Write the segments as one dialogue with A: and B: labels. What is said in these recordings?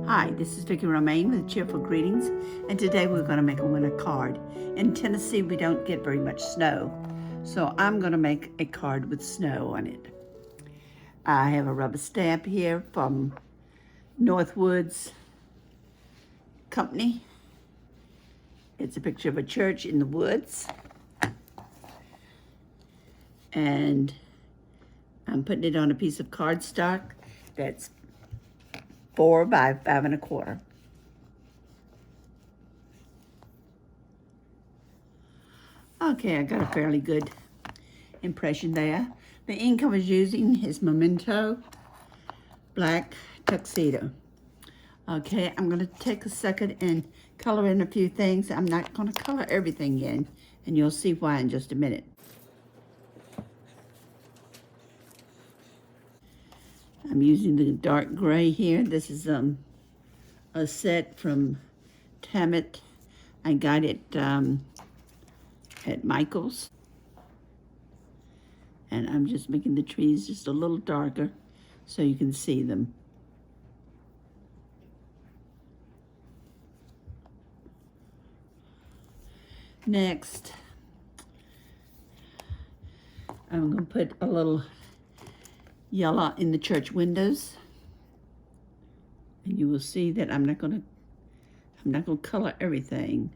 A: Hi, this is Vicki Romaine with Cheerful Greetings, and today we're going to make a winter card. In Tennessee, we don't get very much snow, so I'm going to make a card with snow on it. I have a rubber stamp here from Northwoods Company. It's a picture of a church in the woods, and I'm putting it on a piece of cardstock that's 4 by 5 1/4. Okay, I got a fairly good impression there. The ink I was using is Memento Black Tuxedo. Okay, I'm going to take a second and color in a few things. I'm not going to color everything in, and you'll see why in just a minute. I'm using the dark gray here. This is a set from Tamnit. I got it at Michael's. And I'm just making the trees just a little darker so you can see them. Next, I'm going to put a little yellow in the church windows. And you will see that I'm not going to color everything.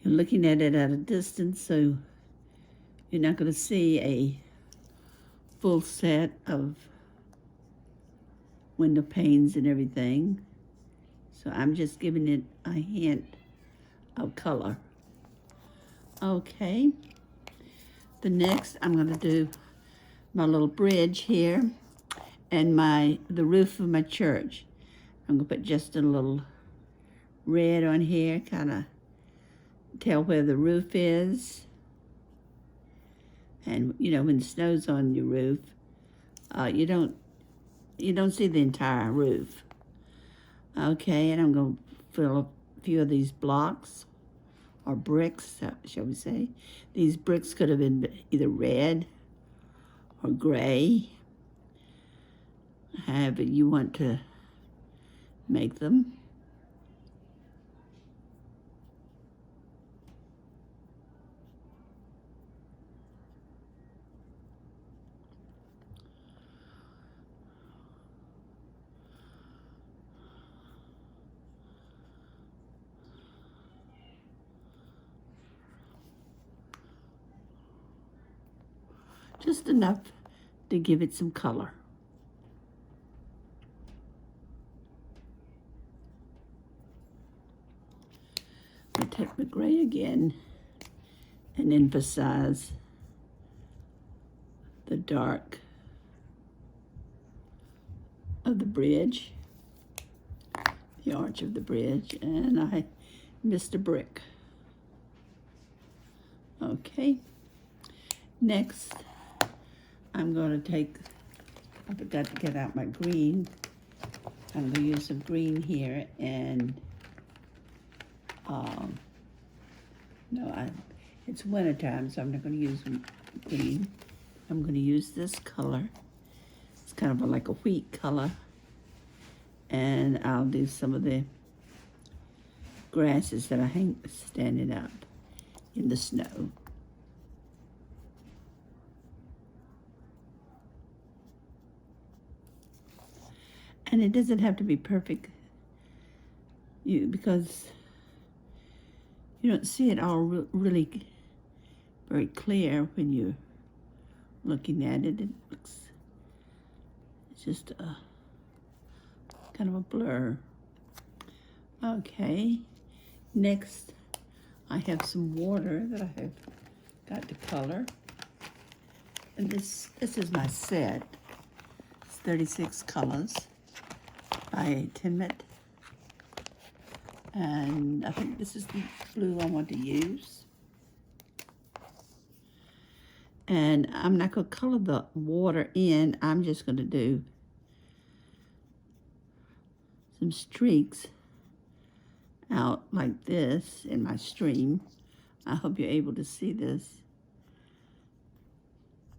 A: You're looking at it at a distance, so you're not going to see a full set of window panes and everything. So I'm just giving it a hint of color. Okay. The next, I'm going to do my little bridge here and the roof of my church. I'm going to put just a little red on here, kind of tell where the roof is. And you know, when the snow's on your roof, you don't see the entire roof. Okay, and I'm going to fill a few of these blocks or bricks, shall we say. These bricks could have been either red or gray, however you want to make them. Just enough to give it some color. I'll take my gray again and emphasize the dark of the bridge, the arch of the bridge, and I missed a brick. Okay, next I'm going to take, I forgot to get out my green. I'm going to use some green here, and it's winter time, so I'm not going to use green. I'm going to use this color. It's kind of like a wheat color, and I'll do some of the grasses that are standing up in the snow. And it doesn't have to be perfect, because you don't see it all really very clear when you're looking at it. It's just a kind of a blur. Okay, next I have some water that I have got to color, and this is my set. It's 36 colors by Tamnit, and I think this is the blue I want to use. And I'm not going to color the water in. I'm just going to do some streaks out like this in my stream. I hope you're able to see this.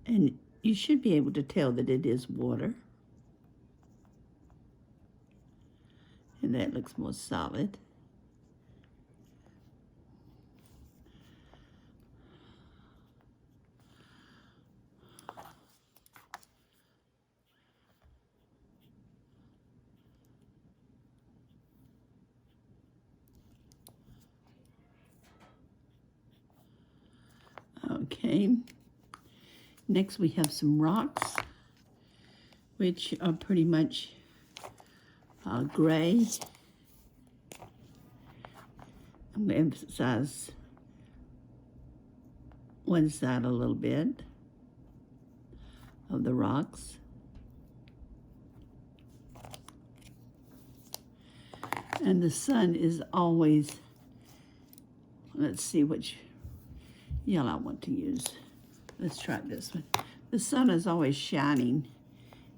A: And you should be able to tell that it is water. And that looks more solid. Okay. Next we have some rocks, which are pretty much gray. I'm going to emphasize one side a little bit of the rocks. And the sun is always, let's see which yellow I want to use. Let's try this one. The sun is always shining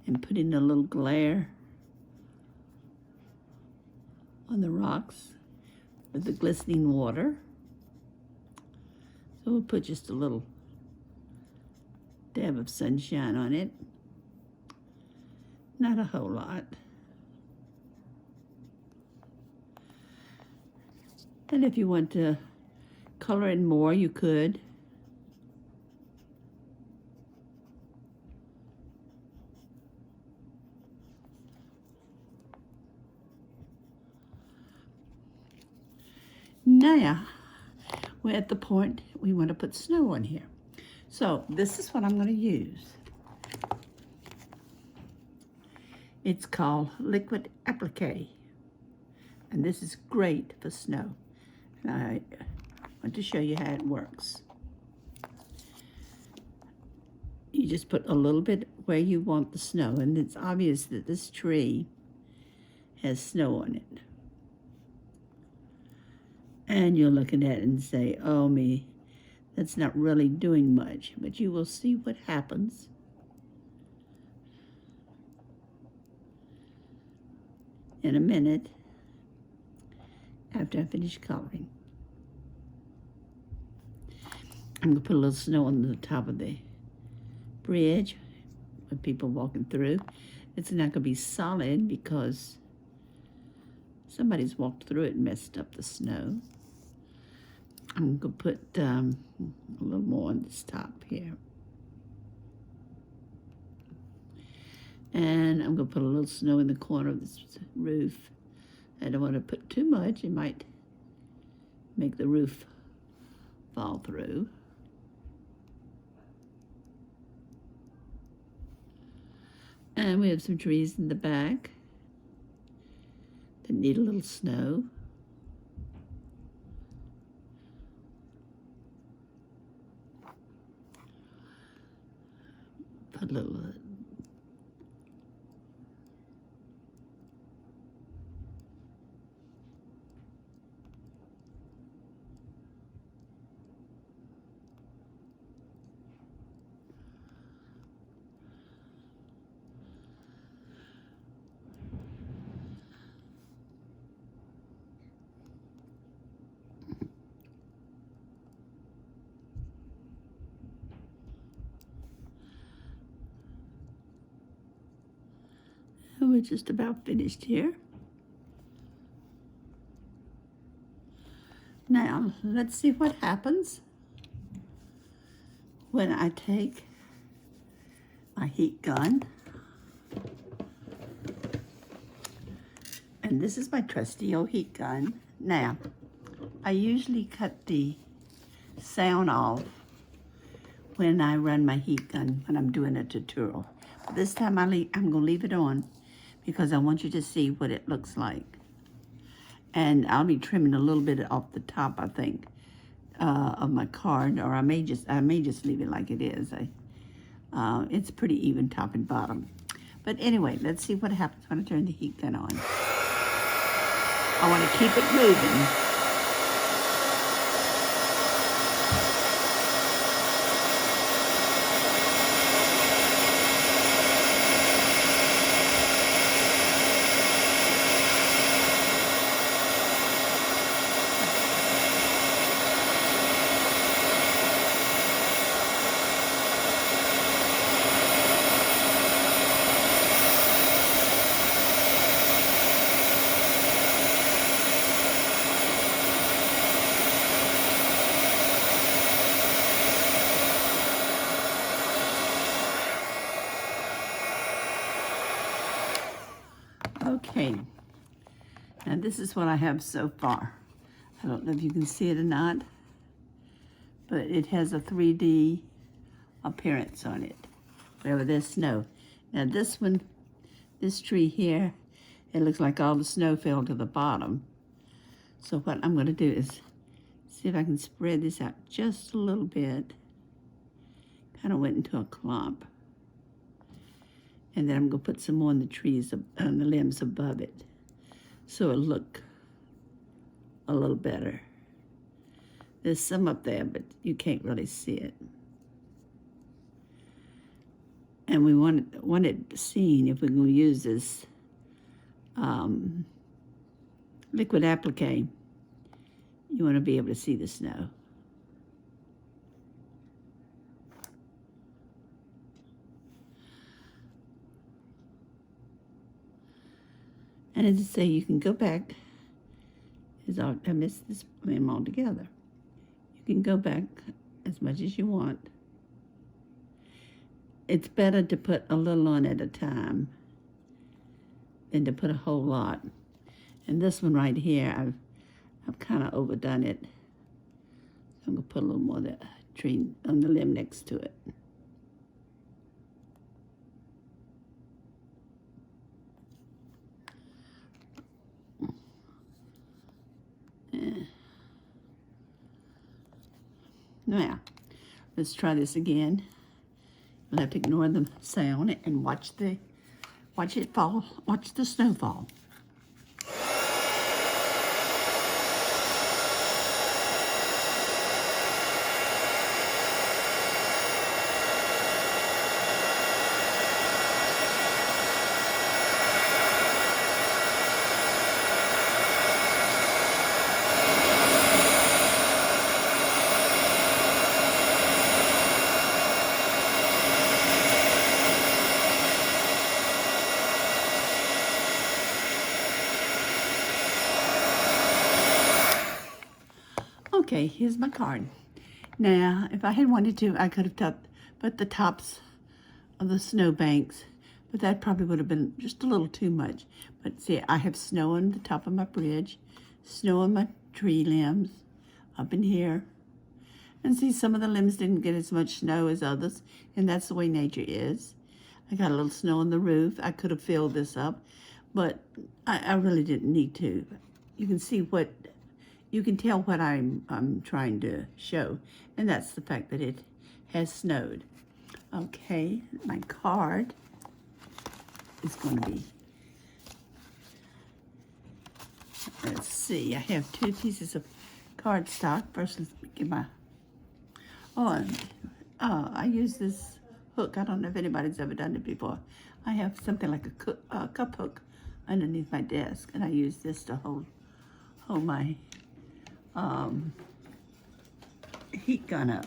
A: and putting a little glare on the rocks with the glistening water. So we'll put just a little dab of sunshine on it. Not a whole lot. And if you want to color in more, you could. Now, we're at the point we want to put snow on here. So this is what I'm going to use. It's called Liquid Applique. And this is great for snow. And I want to show you how it works. You just put a little bit where you want the snow, and it's obvious that this tree has snow on it. And you'll look at it and say, oh me, that's not really doing much, but you will see what happens. In a minute, after I finish coloring. I'm going to put a little snow on the top of the bridge with people walking through. It's not going to be solid because somebody's walked through it and messed up the snow. I'm going to put a little more on this top here. And I'm going to put a little snow in the corner of this roof. I don't want to put too much. It might make the roof fall through. And we have some trees in the back that need a little snow. Put a little we're just about finished here. Now, let's see what happens when I take my heat gun. And this is my trusty old heat gun. Now, I usually cut the sound off when I run my heat gun when I'm doing a tutorial. But this time I'm going to leave it on because I want you to see what it looks like. And I'll be trimming a little bit off the top, I think, of my card, or I may just leave it like it is. It's pretty even top and bottom. But anyway, let's see what happens when I turn the heat gun on. I want to keep it moving. Okay, now this is what I have so far. I don't know if you can see it or not, but it has a 3D appearance on it, wherever there's snow. Now this one, this tree here, it looks like all the snow fell to the bottom. So what I'm going to do is see if I can spread this out just a little bit. Kind of went into a clump. And then I'm going to put some more on the trees, on the limbs above it, so it'll look a little better. There's some up there, but you can't really see it. And we want it seen if we're going to use this liquid applique. You want to be able to see the snow. And as I say, you can go back. I missed this limb altogether. You can go back as much as you want. It's better to put a little on at a time than to put a whole lot. And this one right here, I've kind of overdone it. So I'm going to put a little more of the tree on the limb next to it. Now, let's try this again. You'll have to ignore the sound and watch it fall, watch the snow fall. Okay, here's my card. Now, if I had wanted to, I could have put the tops of the snow banks, but that probably would have been just a little too much. But see, I have snow on the top of my bridge, snow on my tree limbs, up in here. And see, some of the limbs didn't get as much snow as others, and that's the way nature is. I got a little snow on the roof. I could have filled this up, but I really didn't need to. You can see you can tell what I'm trying to show, and that's the fact that it has snowed. Okay, my card is going to be, let's see, I have 2 pieces of cardstock. First, let's get my, I use this hook. I don't know if anybody's ever done it before. I have something like a cup hook underneath my desk, and I use this to hold my heat gun up.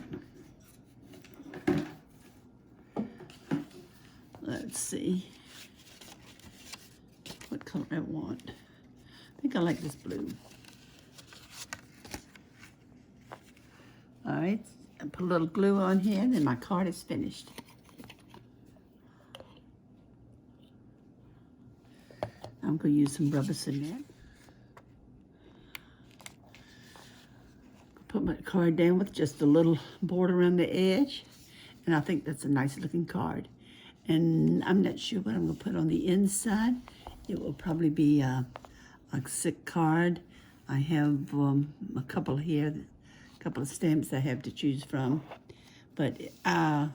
A: Let's see what color I want. I think I like this blue. All right, I put a little glue on here, and then my card is finished. I'm going to use some rubber cement. Put my card down with just a little border around the edge, and I think that's a nice looking card. And I'm not sure what I'm going to put on the inside. It will probably be a sick card. I have a couple here, a couple of stamps I have to choose from, but I'm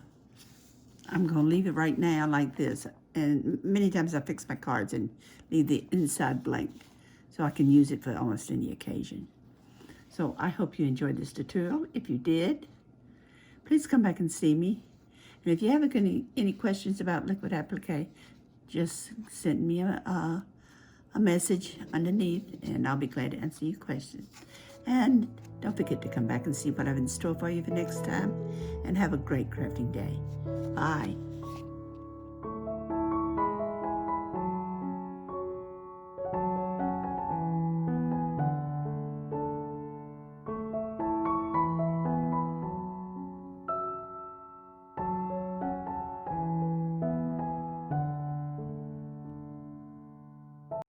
A: going to leave it right now like this. And many times I fix my cards and leave the inside blank, so I can use it for almost any occasion. So I hope you enjoyed this tutorial. If you did, please come back and see me. And if you have any questions about Liquid Applique, just send me a message underneath, and I'll be glad to answer your questions. And don't forget to come back and see what I have in store for you for next time. And have a great crafting day. Bye.